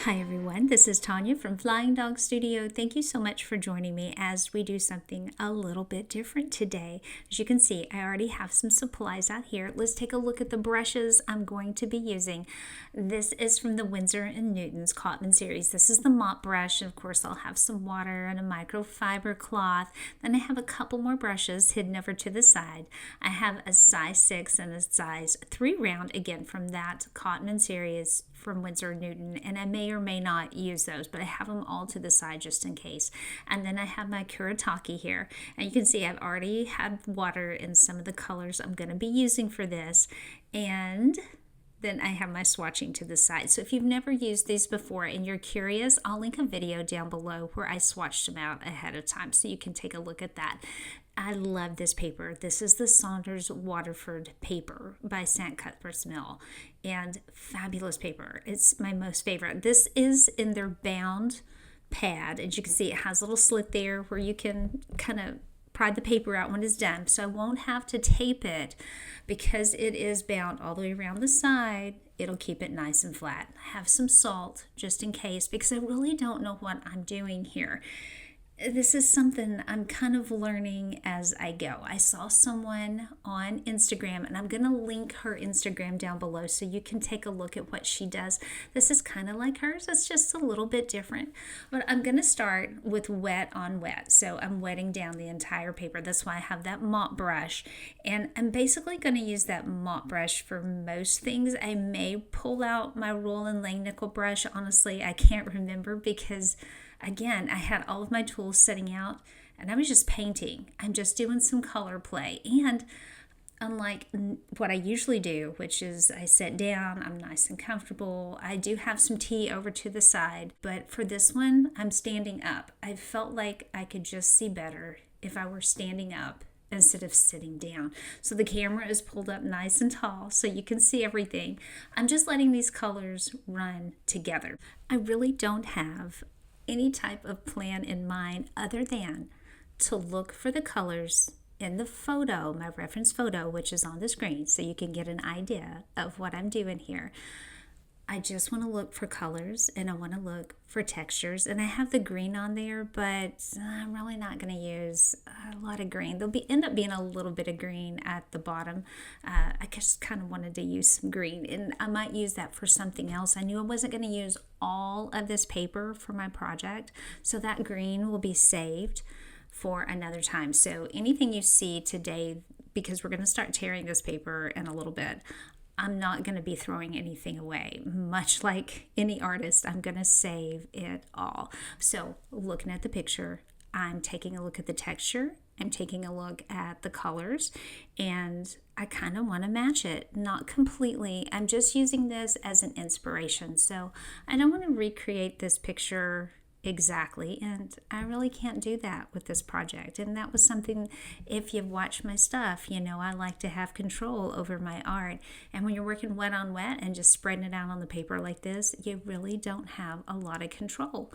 Hi everyone, this is Tanya from Flying Dog Studio. Thank you so much for joining me as we do something a little bit different today. As you can see, I already have some supplies out here. Let's take a look at the brushes I'm going to be using. This is from the Winsor & Newton's Cotman series. This is the mop brush. Of course, I'll have some water and a microfiber cloth. Then I have a couple more brushes hidden over to the side. I have a size 6 and a size 3 round, again from that Cotman series from Winsor & Newton, and I may or may not use those, but I have them all to the side just in case. And then I have my Kuretake here, and you can see I've already had water in some of the colors I'm going to be using for this, and then I have my swatching to the side. So if you've never used these before and you're curious, I'll link a video down below where I swatched them out ahead of time so you can take a look at that. I love this paper. This is the Saunders Waterford paper by St. Cuthbert's Mill, and fabulous paper. It's my most favorite. This is in their bound pad. As you can see, it has a little slit there where you can kind of pry the paper out when it's done. So I won't have to tape it because it is bound all the way around the side. It'll keep it nice and flat. I have some salt just in case because I really don't know what I'm doing here. This is something I'm kind of learning as I go. I saw someone on Instagram, and I'm going to link her Instagram down below so you can take a look at what she does. This is kind of like hers. It's just a little bit different. But I'm going to start with wet on wet. So I'm wetting down the entire paper. That's why I have that mop brush. And I'm basically going to use that mop brush for most things. I may pull out my roll and lang nickel brush. Honestly, I can't remember because again, I had all of my tools setting out and I was just painting. I'm just doing some color play. And unlike what I usually do, which is I sit down, I'm nice and comfortable. I do have some tea over to the side, but for this one, I'm standing up. I felt like I could just see better if I were standing up instead of sitting down. So the camera is pulled up nice and tall so you can see everything. I'm just letting these colors run together. I really don't have any type of plan in mind other than to look for the colors in the photo, my reference photo, which is on the screen, so you can get an idea of what I'm doing here. I just want to look for colors and I want to look for textures, and I have the green on there, but I'm really not going to use a lot of green. There'll end up being a little bit of green at the bottom. I just kind of wanted to use some green, and I might use that for something else. I knew I wasn't going to use all of this paper for my project, so that green will be saved for another time. So anything you see today, because we're going to start tearing this paper in a little bit, I'm not going to be throwing anything away. Much like any artist, I'm going to save it all. So looking at the picture, I'm taking a look at the texture, I'm taking a look at the colors, and I kind of want to match it. Not completely. I'm just using this as an inspiration. So I don't want to recreate this picture exactly, and I really can't do that with this project. And that was something, if you've watched my stuff, you know I like to have control over my art. And when you're working wet on wet and just spreading it out on the paper like this, you really don't have a lot of control.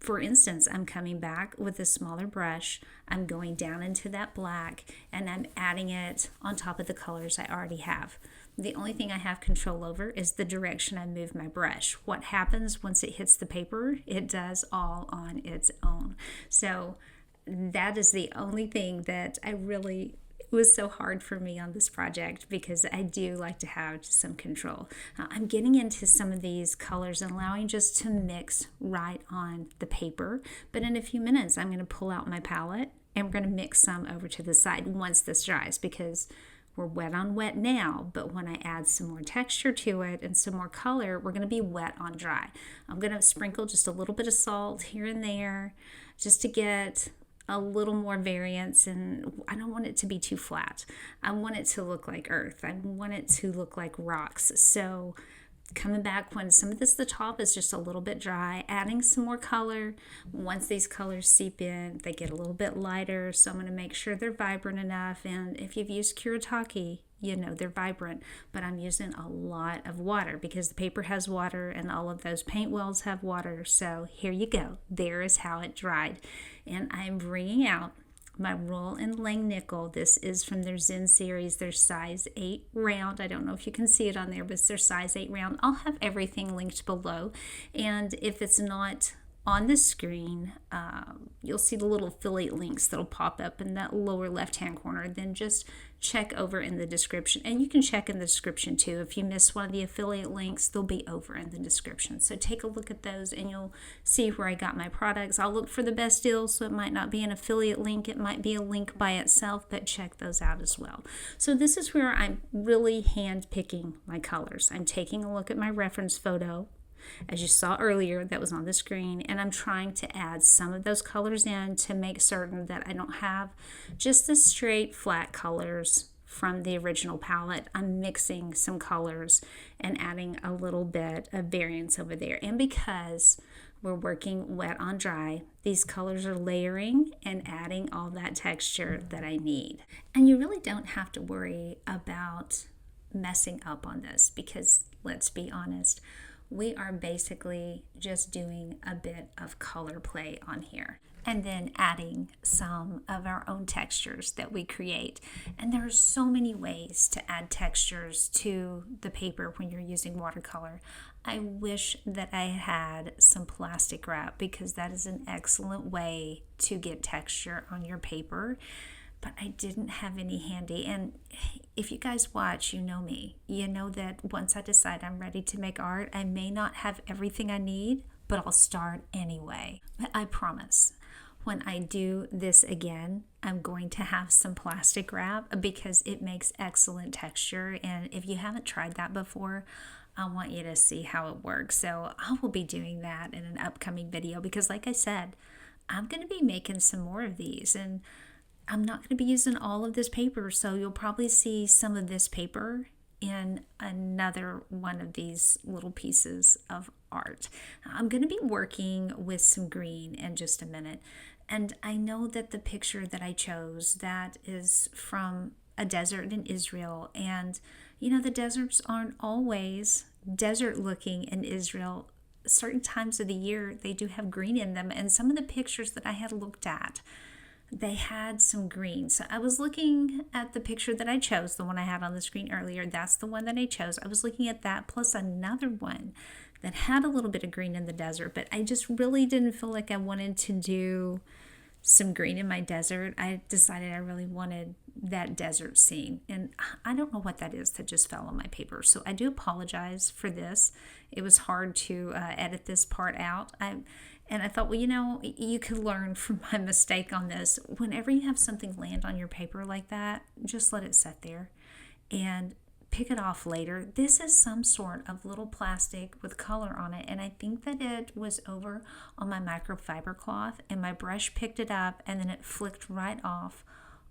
For instance, I'm coming back with a smaller brush, I'm going down into that black, and I'm adding it on top of the colors I already have. The only thing I have control over is the direction I move my brush. What happens once it hits the paper, it does all on its own. So that is the only thing that it was so hard for me on this project, because I do like to have some control. I'm getting into some of these colors and allowing just to mix right on the paper. But in a few minutes, I'm going to pull out my palette and we're going to mix some over to the side once this dries, because we're wet on wet now, but when I add some more texture to it and some more color, we're going to be wet on dry. I'm going to sprinkle just a little bit of salt here and there just to get a little more variance, and I don't want it to be too flat. I want it to look like earth. I want it to look like rocks. So coming back when some of the top is just a little bit dry, adding some more color. Once these colors seep in, they get a little bit lighter, so I'm going to make sure they're vibrant enough. And if you've used Kuretake, you know they're vibrant, but I'm using a lot of water because the paper has water and all of those paint wells have water. So here you go. There is how it dried. And I'm bringing out my roll and lang nickel. This is from their Zen series, their size 8 round. I don't know if you can see it on there, but it's their size 8 round. I'll have everything linked below. And if it's not on the screen, you'll see the little affiliate links that'll pop up in that lower left-hand corner. Then just check over in the description. And you can check in the description too. If you miss one of the affiliate links, they'll be over in the description. So take a look at those and you'll see where I got my products. I'll look for the best deals, so it might not be an affiliate link. It might be a link by itself, but check those out as well. So this is where I'm really hand picking my colors. I'm taking a look at my reference photo, as you saw earlier, that was on the screen, and I'm trying to add some of those colors in to make certain that I don't have just the straight flat colors from the original palette. I'm mixing some colors and adding a little bit of variance over there. And because we're working wet on dry, these colors are layering and adding all that texture that I need. And you really don't have to worry about messing up on this, because let's be honest, we are basically just doing a bit of color play on here and then adding some of our own textures that we create. And there are so many ways to add textures to the paper when you're using watercolor. I wish that I had some plastic wrap, because that is an excellent way to get texture on your paper, but I didn't have any handy. And if you guys watch, you know me. You know that once I decide I'm ready to make art, I may not have everything I need, but I'll start anyway. But I promise, when I do this again, I'm going to have some plastic wrap, because it makes excellent texture. And if you haven't tried that before, I want you to see how it works. So I will be doing that in an upcoming video, because like I said, I'm going to be making some more of these, and I'm not going to be using all of this paper, so you'll probably see some of this paper in another one of these little pieces of art. I'm going to be working with some green in just a minute, and I know that the picture that I chose, that is from a desert in Israel, and you know, the deserts aren't always desert looking in Israel. Certain times of the year they do have green in them, and some of the pictures that I had looked at, they had some green. So I was looking at the picture that I chose, the one I had on the screen earlier. That's the one that I chose. I was looking at that plus another one that had a little bit of green in the desert, but I just really didn't feel like I wanted to do some green in my desert. I decided I really wanted that desert scene, and I don't know what that is that just fell on my paper. So I do apologize for this. It was hard to edit this part out. And I thought, well, you know, you could learn from my mistake on this. Whenever you have something land on your paper like that, just let it sit there and pick it off later. This is some sort of little plastic with color on it, and I think that it was over on my microfiber cloth, and my brush picked it up and then it flicked right off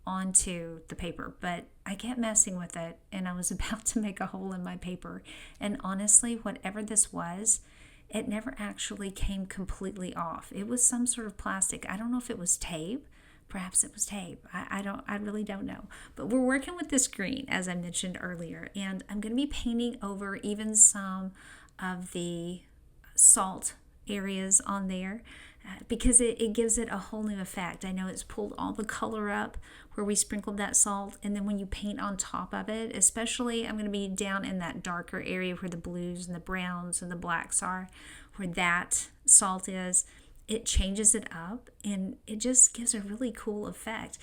onto the paper. But I kept messing with it, and I was about to make a hole in my paper. And honestly, whatever this was, it never actually came completely off. It was some sort of plastic. I don't know if it was tape. Perhaps it was tape. I really don't know. But we're working with this green, as I mentioned earlier, and I'm going to be painting over even some of the salt areas on there, because it gives it a whole new effect. I know it's pulled all the color up where we sprinkled that salt, and then when you paint on top of it, especially I'm going to be down in that darker area where the blues and the browns and the blacks are, where that salt is, it changes it up and it just gives a really cool effect.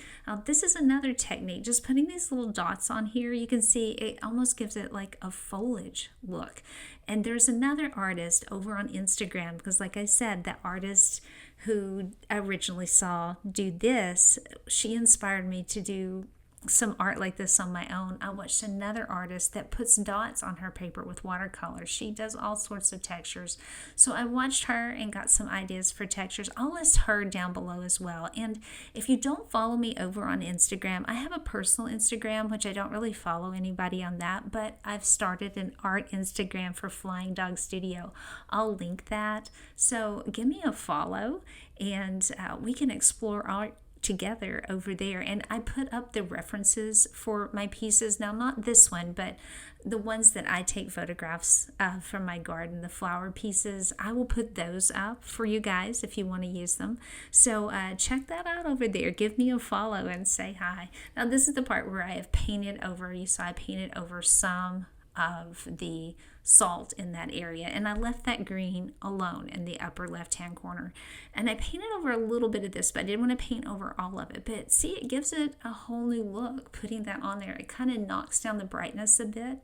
This is another technique, just putting these little dots on here. You can see it almost gives it like a foliage look. And there's another artist over on Instagram, because like I said, the artist who I originally saw do this, she inspired me to do some art like this on my own. I watched another artist that puts dots on her paper with watercolor. She does all sorts of textures. So I watched her and got some ideas for textures. I'll list her down below as well. And if you don't follow me over on Instagram, I have a personal Instagram, which I don't really follow anybody on that, but I've started an art Instagram for Flying Dog Studio. I'll link that. So give me a follow, and we can explore art together over there. And I put up the references for my pieces. Now, not this one, but the ones that I take photographs from my garden, the flower pieces, I will put those up for you guys if you want to use them. So check that out over there. Give me a follow and say hi. Now, this is the part where I have painted over. You saw I painted over some of the salt in that area, and I left that green alone in the upper left hand corner, and I painted over a little bit of this, but I didn't want to paint over all of it. But see, it gives it a whole new look putting that on there. It kind of knocks down the brightness a bit,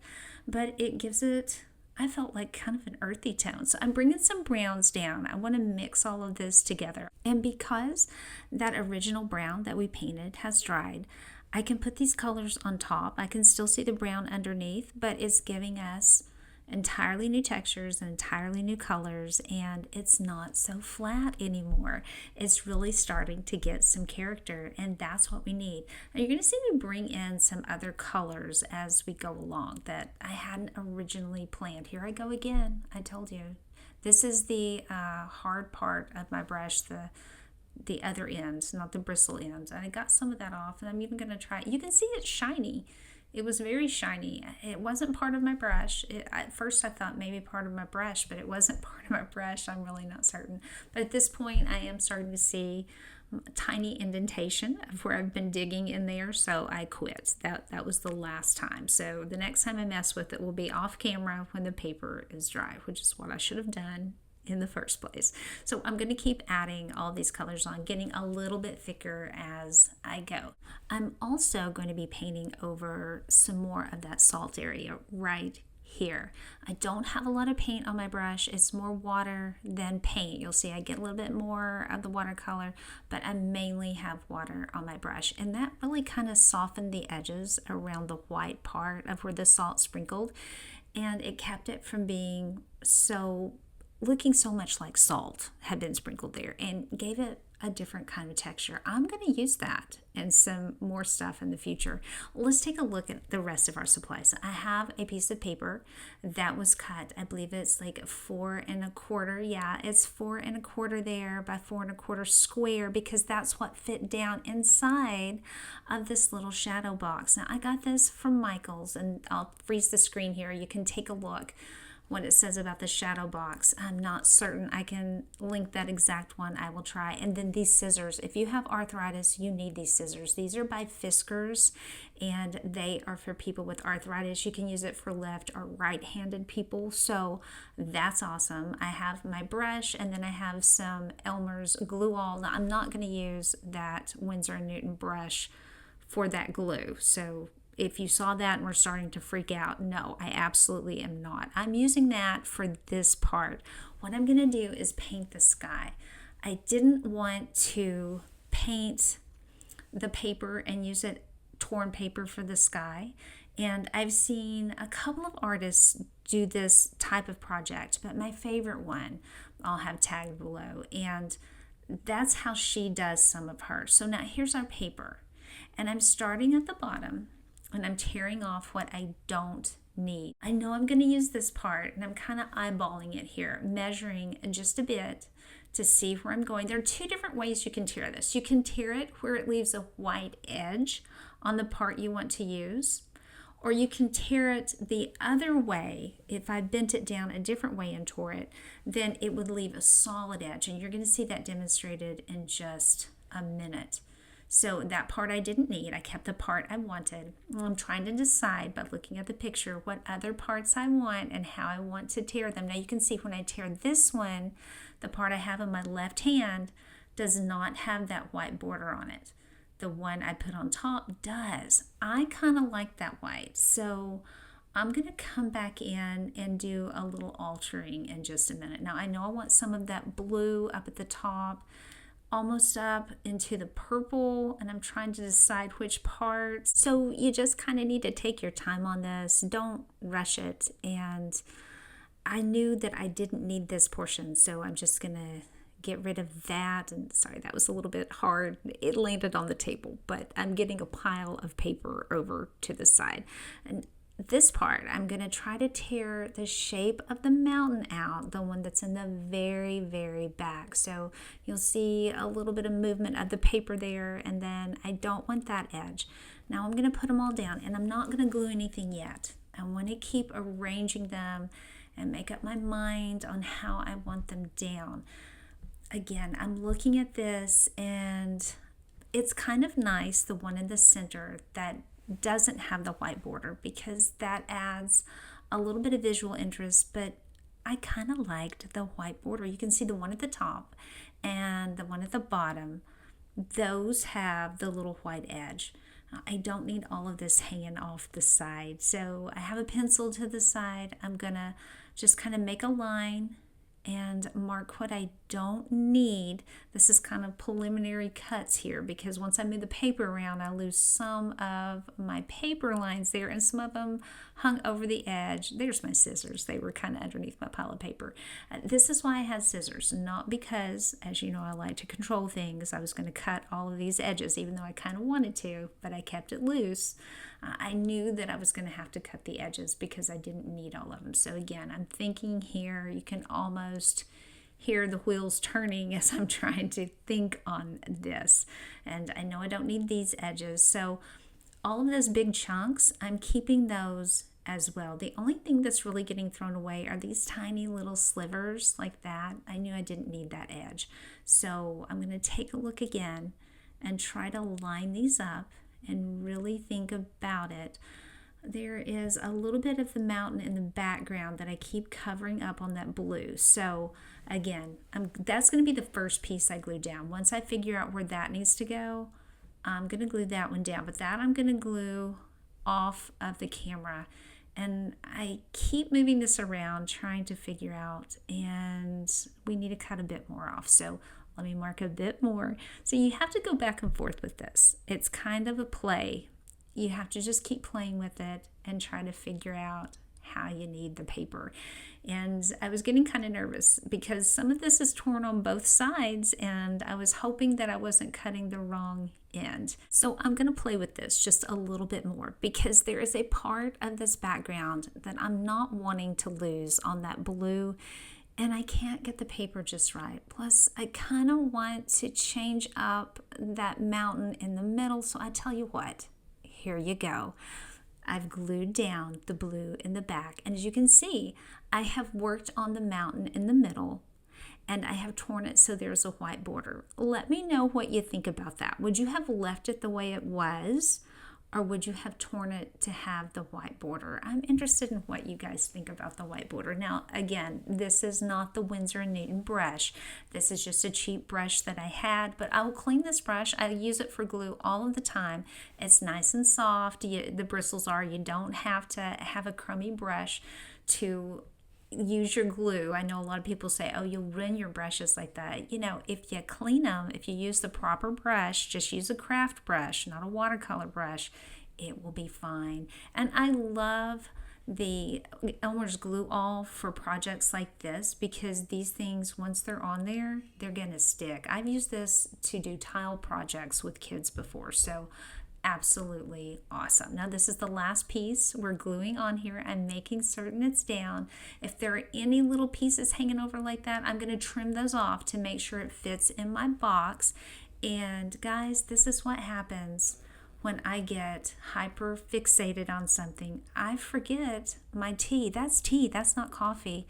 but it gives it, I felt like, kind of an earthy tone. So I'm bringing some browns down. I want to mix all of this together, and because that original brown that we painted has dried, I can put these colors on top. I can still see the brown underneath, but it's giving us entirely new textures and entirely new colors, and it's not so flat anymore. It's really starting to get some character, and that's what we need. Now you're going to see me bring in some other colors as we go along that I hadn't originally planned. Here I go again. I told you. This is the hard part of my brush, the other ends, not the bristle ends. And I got some of that off, and I'm even going to try. You can see it's shiny. It was very shiny. It wasn't part of my brush. At first I thought maybe part of my brush, but it wasn't part of my brush. I'm really not certain. But at this point I am starting to see a tiny indentation of where I've been digging in there, so I quit. That was the last time. So the next time I mess with it will be off camera when the paper is dry, which is what I should have done in the first place. So I'm going to keep adding all these colors on, getting a little bit thicker as I go. I'm also going to be painting over some more of that salt area right here. I don't have a lot of paint on my brush. It's more water than paint. You'll see I get a little bit more of the watercolor, but I mainly have water on my brush, and that really kind of softened the edges around the white part of where the salt sprinkled, and it kept it from being looking so much like salt had been sprinkled there, and gave it a different kind of texture. I'm going to use that and some more stuff in the future. Let's take a look at the rest of our supplies. I have a piece of paper that was cut. I believe it's like 4 1/4. Yeah, it's 4 1/4 there by 4 1/4 square, because that's what fit down inside of this little shadow box. Now I got this from Michael's, and I'll freeze the screen here. You can take a look what it says about the shadow box. I'm not certain. I can link that exact one. I will try. And then these scissors. If you have arthritis, you need these scissors. These are by Fiskars, and they are for people with arthritis. You can use it for left or right-handed people, so that's awesome. I have my brush, and then I have some Elmer's glue all. Now, I'm not going to use that Winsor & Newton brush for that glue, so if you saw that and were starting to freak out, no, I absolutely am not. I'm using that for this part. What I'm going to do is paint the sky. I didn't want to paint the paper and use it torn paper for the sky. And I've seen a couple of artists do this type of project, but my favorite one I'll have tagged below. And that's how she does some of hers. So now here's our paper. And I'm starting at the bottom, and I'm tearing off what I don't need. I know I'm going to use this part, and I'm kind of eyeballing it here, measuring just a bit to see where I'm going. There are 2 different ways you can tear this. You can tear it where it leaves a white edge on the part you want to use, or you can tear it the other way. If I bent it down a different way and tore it, then it would leave a solid edge, and you're going to see that demonstrated in just a minute. So that part I didn't need. I kept the part I wanted. I'm trying to decide by looking at the picture what other parts I want and how I want to tear them. Now you can see when I tear this one, the part I have in my left hand does not have that white border on it. The one I put on top does. I kind of like that white. So I'm going to come back in and do a little altering in just a minute. Now I know I want some of that blue up at the top, almost up into the purple, and I'm trying to decide which parts. So you just kind of need to take your time on this. Don't rush it. And I knew that I didn't need this portion, so I'm just gonna get rid of that. And sorry, that was a little bit hard. It landed on the table, but I'm getting a pile of paper over to the side. And this part, I'm going to try to tear the shape of the mountain out, the one that's in the very, very back. So you'll see a little bit of movement of the paper there, and then I don't want that edge. Now I'm going to put them all down, and I'm not going to glue anything yet. I want to keep arranging them and make up my mind on how I want them down. Again, I'm looking at this, and it's kind of nice, the one in the center that doesn't have the white border, because that adds a little bit of visual interest, but I kind of liked the white border. You can see the one at the top and the one at the bottom. Those have the little white edge. I don't need all of this hanging off the side. So I have a pencil to the side. I'm gonna just kind of make a line and mark what I don't need. This is kind of preliminary cuts here, because once I move the paper around, I lose some of my paper lines there, and some of them hung over the edge. There's my scissors. They were kind of underneath my pile of paper. This is why I had scissors, not because, as you know, I like to control things. I was going to cut all of these edges, even though I kind of wanted to, but I kept it loose. I knew that I was going to have to cut the edges because I didn't need all of them. So again, I'm thinking here, you can almost hear the wheels turning as I'm trying to think on this. And I know I don't need these edges. So all of those big chunks, I'm keeping those as well. The only thing that's really getting thrown away are these tiny little slivers like that. I knew I didn't need that edge. So I'm going to take a look again and try to line these up and really think about it. There is a little bit of the mountain in the background that I keep covering up on that blue. So again, that's going to be the first piece I glue down. Once I figure out where that needs to go, I'm going to glue that one down. But that I'm going to glue off of the camera. And I keep moving this around, trying to figure out, and we need to cut a bit more off. So let me mark a bit more. So you have to go back and forth with this. It's kind of a play. You have to just keep playing with it and try to figure out how you need the paper. And I was getting kind of nervous because some of this is torn on both sides, and I was hoping that I wasn't cutting the wrong end. So I'm going to play with this just a little bit more, because there is a part of this background that I'm not wanting to lose on that blue, and I can't get the paper just right. Plus, I kind of want to change up that mountain in the middle. So I tell you what, here you go. I've glued down the blue in the back. And as you can see, I have worked on the mountain in the middle, and I have torn it so there's a white border. Let me know what you think about that. Would you have left it the way it was, or would you have torn it to have the white border? I'm interested in what you guys think about the white border. Now, again, this is not the Winsor & Newton brush. This is just a cheap brush that I had, but I will clean this brush. I use it for glue all of the time. It's nice and soft. The bristles are. You don't have to have a crummy brush to use your glue. I know a lot of people say, oh, you'll ruin your brushes like that. You know, if you clean them, if you use the proper brush, just use a craft brush, not a watercolor brush, it will be fine. And I love the Elmer's Glue All for projects like this, because these things, once they're on there, they're gonna stick. I've used this to do tile projects with kids before, so absolutely awesome. Now this is the last piece we're gluing on here. I'm making certain it's down. If there are any little pieces hanging over like that, I'm going to trim those off to make sure it fits in my box. And guys, this is what happens when I get hyper fixated on something. I forget my tea. That's not coffee.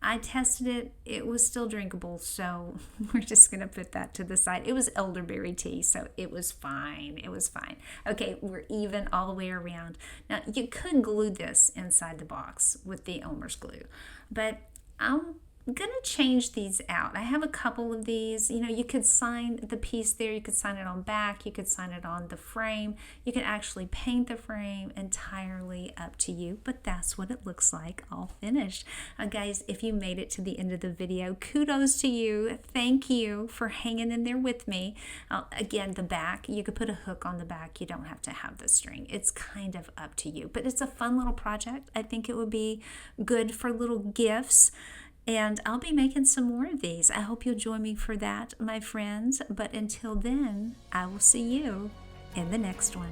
I tested it. It was still drinkable, so we're just going to put that to the side. It was elderberry tea, so it was fine. It was fine. Okay, we're even all the way around. Now, you could glue this inside the box with the Elmer's glue, but I'm going to change these out. I have a couple of these. You know, you could sign the piece there. You could sign it on back. You could sign it on the frame. You could actually paint the frame. Entirely up to you, but that's what it looks like all finished. Guys, if you made it to the end of the video, kudos to you. Thank you for hanging in there with me. Again, the back, you could put a hook on the back. You don't have to have the string. It's kind of up to you, but it's a fun little project. I think it would be good for little gifts. And I'll be making some more of these. I hope you'll join me for that, my friends. But until then, I will see you in the next one.